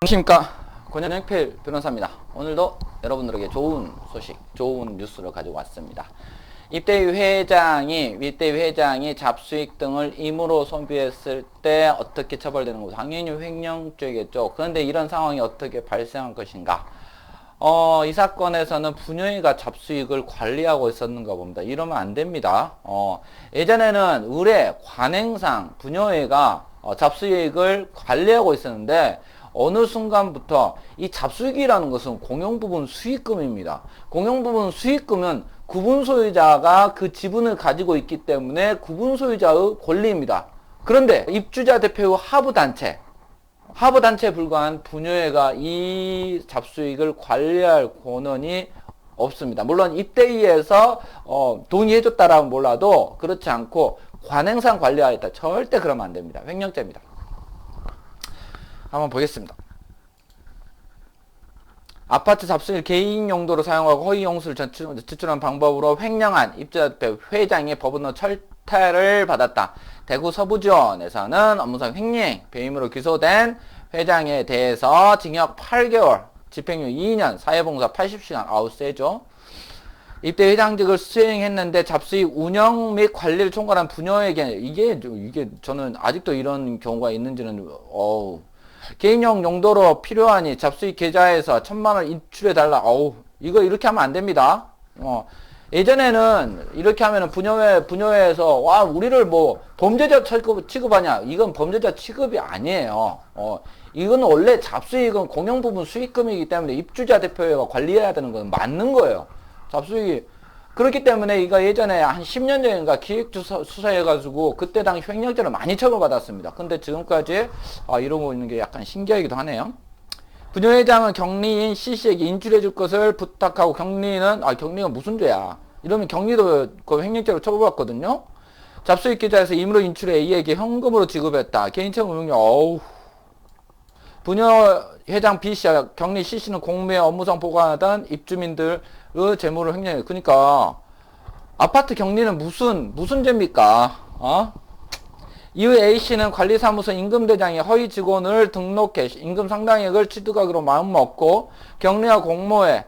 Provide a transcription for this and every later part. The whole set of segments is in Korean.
안녕하십니까, 권영필 변호사입니다. 오늘도 여러분들에게 좋은 소식, 좋은 뉴스를 가지고 왔습니다. 입대위 회장이 잡수익 등을 임의로 소비했을 때 어떻게 처벌되는 거? 당연히 횡령죄겠죠. 그런데 이런 상황이 어떻게 발생한 것인가? 이 사건에서는 부녀회가 잡수익을 관리하고 있었는가 봅니다. 이러면 안 됩니다. 예전에는 의뢰 관행상 부녀회가 잡수익을 관리하고 있었는데 어느 순간부터 이 잡수익이라는 것은 공용부분 수익금입니다. 공용부분 수익금은 구분소유자가 그 지분을 가지고 있기 때문에 구분소유자의 권리입니다. 그런데 입주자 대표의 하부단체에 불과한 부녀회가 이 잡수익을 관리할 권한이 없습니다. 물론 입대위에서 동의해줬다라고 몰라도 그렇지 않고 관행상 관리하였다. 절대 그러면 안 됩니다. 횡령죄입니다. 한번 보겠습니다. 아파트 잡수익을 개인 용도로 사용하고 허위 용수를 지출한 방법으로 횡령한 입주자 대표 회장의 법원으로 철퇴를 받았다. 대구 서부지원에서는 업무상 횡령, 배임으로 기소된 회장에 대해서 징역 8개월, 집행유예 2년, 사회봉사 80시간, 아우 세죠. 입대 회장직을 수행했는데 잡수익 운영 및 관리를 총괄한 부녀에게 이게 저는 아직도 이런 경우가 있는지는 개인용 용도로 필요하니 잡수익 계좌에서 1000만원 인출해달라. 이거 이렇게 하면 안 됩니다. 예전에는 이렇게 하면은 부녀회에서 우리를 뭐 범죄자 취급하냐? 이건 범죄자 취급이 아니에요. 이건 원래 잡수익은 공용부분 수익금이기 때문에 입주자 대표회가 관리해야 되는 건 맞는 거예요. 잡수익이. 그렇기 때문에 이거 예전에 한 10년 전인가 기획수사해가지고 그때 당시 횡령죄로 많이 처벌받았습니다. 근데 지금까지 이러고 있는 게 약간 신기하기도 하네요. 부녀회장은 경리인 C씨에게 인출해줄 것을 부탁하고 경리가 무슨 죄야? 이러면 경리도 그 횡령죄로 처벌받거든요. 잡수익 계좌에서 임의로 인출해 A에게 현금으로 지급했다. 개인적 운용료. 부녀회장 B씨와 경리 C씨는 공무에 업무상 보관하던 입주민들의 재물을 횡령해. 그러니까 아파트 경리는 무슨 죄입니까? 이후 A씨는 관리사무소 임금대장에 허위 직원을 등록해 임금 상당액을 취득하기로 마음먹고 경리와 공모에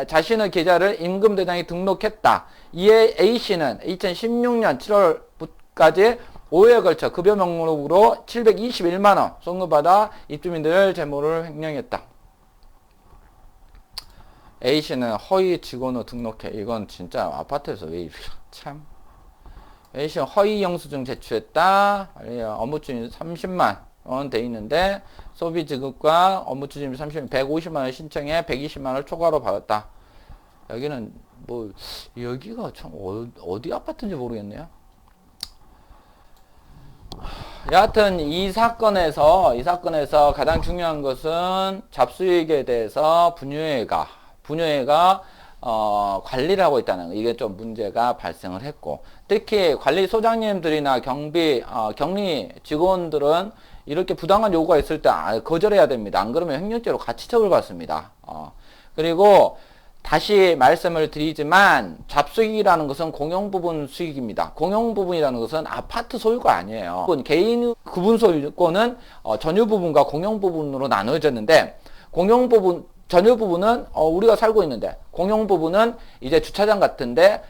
자신의 계좌를 임금대장에 등록했다. 이에 A씨는 2016년 7월까지 5회에 걸쳐 급여 명목으로 721만원 송금받아 입주민들 재물을 횡령했다. A씨는 허위 직원으로 등록해. 이건 진짜 아파트에서 왜 참. A씨는 허위 영수증 제출했다. 업무추진 30만원 돼 있는데 소비 지급과 업무추진 150만원 신청해 120만원을 초과로 받았다. 여기는 여기가 참 어디 아파트인지 모르겠네요. 여하튼 이 사건에서 가장 중요한 것은 잡수익에 대해서 부녀회가 관리를 하고 있다는 거. 이게 좀 문제가 발생을 했고, 특히 관리소장님들이나 경리 직원들은 이렇게 부당한 요구가 있을 때 거절해야 됩니다. 안 그러면 횡령죄로 같이 처벌받습니다. 그리고 다시 말씀을 드리지만 잡수익이라는 것은 공용부분 수익입니다. 공용부분이라는 것은 아파트 소유가 아니에요. 개인 구분 소유권은 전유부분과 공용부분으로 나누어졌는데, 전유부분은 우리가 살고 있는데, 공용부분은 이제 주차장 같은데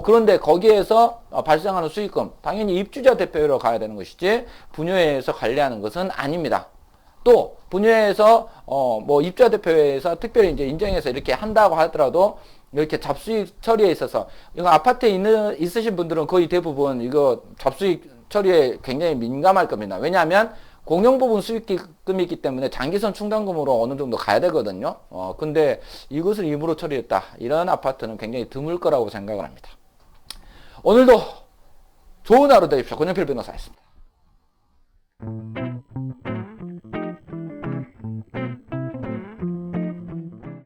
그런데 거기에서 발생하는 수익금, 당연히 입주자 대표로 가야 되는 것이지 부녀회에서 관리하는 것은 아닙니다. 또 부녀회에서 입주자 대표회에서 특별히 이제 인정해서 이렇게 한다고 하더라도 이렇게 잡수익 처리에 있어서, 이거 아파트에 있으신 분들은 거의 대부분 이거 잡수익 처리에 굉장히 민감할 겁니다. 왜냐하면 공용부분 수익금이기 때문에 장기선 충당금으로 어느 정도 가야 되거든요. 근데 이것을 임의로 처리했다. 이런 아파트는 굉장히 드물 거라고 생각을 합니다. 오늘도 좋은 하루 되십시오. 권영필 변호사였습니다.